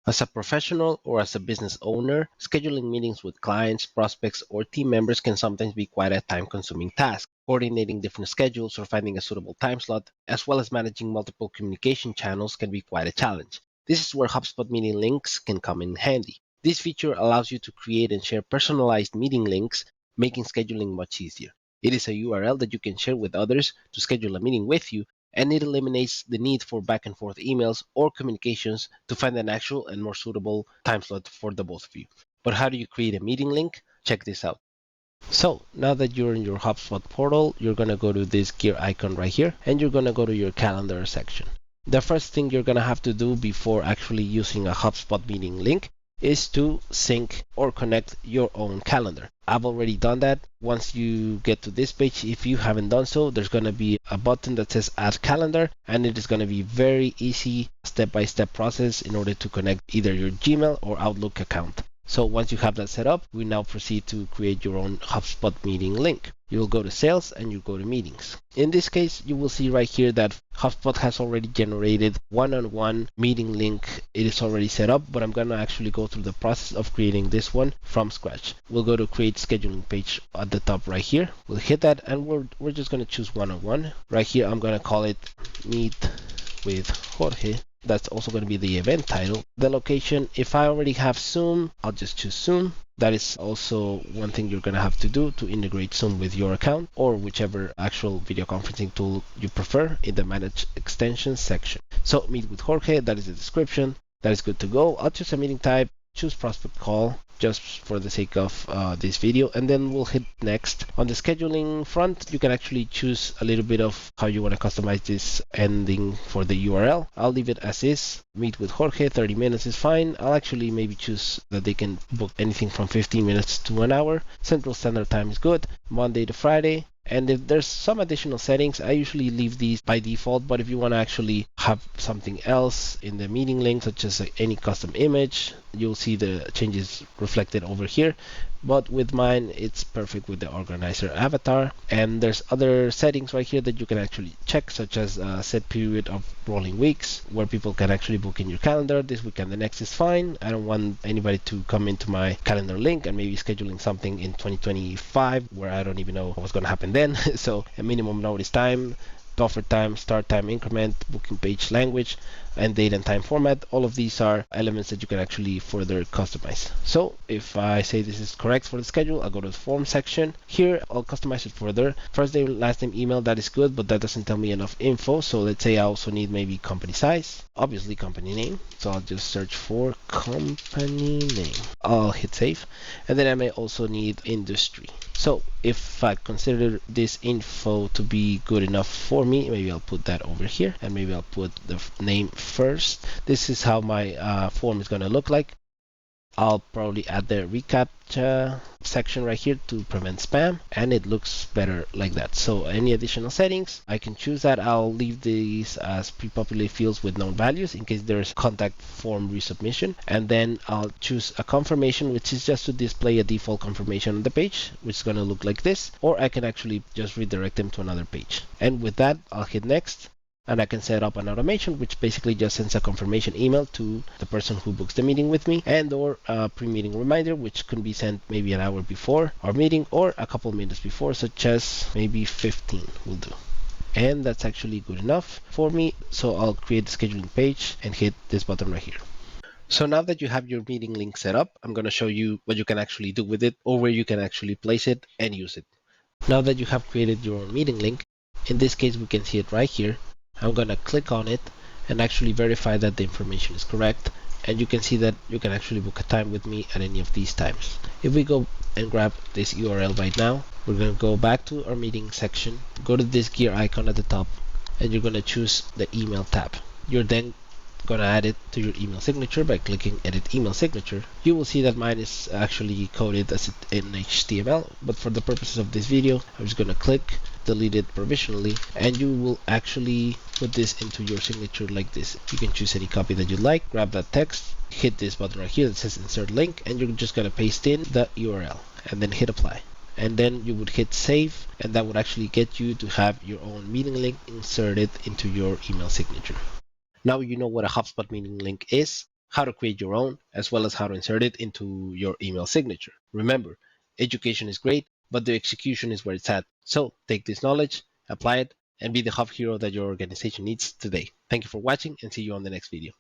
As a professional or as a business owner, scheduling meetings with clients, prospects, or team members can sometimes be quite a time consuming task. Coordinating different schedules or finding a suitable time slot, as well as managing multiple communication channels, can be quite a challenge. This is where HubSpot meeting links can come in handy. This feature allows you to create and share personalized meeting links, making scheduling much easier. It is a URL that you can share with others to schedule a meeting with you, and it eliminates the need for back and forth emails or communications to find an actual and more suitable time slot for the both of you. But how do you create a meeting link? Check this out. So now that you're in your HubSpot portal, you're going to go to this gear icon right here, and you're going to go to your calendar section. The first thing you're going to have to do before actually using a HubSpot meeting link is to sync or connect your own calendar. I've already done that. Once you get to this page, if you haven't done so, there's going to be a button that says add calendar, and it is going to be very easy step-by-step process in order to connect either your Gmail or Outlook account. So once you have that set up, we now proceed to create your own HubSpot meeting link. You will go to sales and you go to meetings. In this case, you will see right here that HubSpot has already generated one-on-one meeting link. It is already set up, but I'm going to actually go through the process of creating this one from scratch. We'll go to create scheduling page at the top right here. We'll hit that and we're just going to choose one-on-one. Right here, I'm going to call it Meet with Jorge. That's also going to be the event title. The location, if I already have Zoom, I'll just choose Zoom. That is also one thing you're going to have to do to integrate Zoom with your account or whichever actual video conferencing tool you prefer in the Manage Extensions section. So meet with Jorge, that is the description. That is good to go. I'll choose a meeting type, choose prospect call, just for the sake of this video, and then we'll hit next. On the scheduling front, you can actually choose a little bit of how you want to customize this ending for the URL. I'll leave it as is. Meet with Jorge, 30 minutes is fine. I'll actually maybe choose that they can book anything from 15 minutes to an hour. Central Standard Time is good. Monday to Friday. And if there's some additional settings, I usually leave these by default, but if you want to actually have something else in the meeting link, such as any custom image, you'll see the changes reflected over here. But with mine, it's perfect with the organizer avatar. And there's other settings right here that you can actually check, such as a set period of rolling weeks, where people can actually book in your calendar. This week and the next is fine. I don't want anybody to come into my calendar link and maybe scheduling something in 2025 where I don't even know what's going to happen then. So a minimum notice time, buffer time, start time increment, booking page language, and date and time format. All of these are elements that you can actually further customize. So if I say this is correct for the schedule, I'll go to the form section. Here, I'll customize it further. First name, last name, email, that is good, but that doesn't tell me enough info. So let's say I also need maybe company size, obviously company name. So I'll just search for company name. I'll hit save. And then I may also need industry. So if I consider this info to be good enough for me, maybe I'll put that over here, and maybe I'll put the name first. This is how my form is going to look like. I'll probably add the reCAPTCHA section right here to prevent spam, and it looks better like that. So any additional settings, I can choose that. I'll leave these as pre-populated fields with known values in case there's contact form resubmission, and then I'll choose a confirmation, which is just to display a default confirmation on the page, which is going to look like this, or I can actually just redirect them to another page. And with that, I'll hit next. And I can set up an automation, which basically just sends a confirmation email to the person who books the meeting with me, and or a pre-meeting reminder, which can be sent maybe an hour before our meeting or a couple minutes before, such as maybe 15 will do. And that's actually good enough for me. So I'll create the scheduling page and hit this button right here. So now that you have your meeting link set up, I'm going to show you what you can actually do with it, or where you can actually place it and use it. Now that you have created your meeting link, in this case we can see it right here. I'm going to click on it and actually verify that the information is correct, and you can see that you can actually book a time with me at any of these times. If we go and grab this URL right now, we're going to go back to our meeting section, go to this gear icon at the top, and you're going to choose the email tab. You're then going to add it to your email signature by clicking edit email signature. You will see that mine is actually coded as in HTML, but for the purposes of this video, I'm just going to click delete it provisionally, and you will actually put this into your signature like this. You can choose any copy that you like, grab that text, hit this button right here that says insert link, and you're just going to paste in the URL and then hit apply. And then you would hit save, and that would actually get you to have your own meeting link inserted into your email signature. Now you know what a HubSpot meeting link is. how to create your own, as well as how to insert it into your email signature. Remember, education is great, but the execution is where it's at. So take this knowledge, apply it, and be the hub hero that your organization needs today. Thank you for watching and see you on the next video.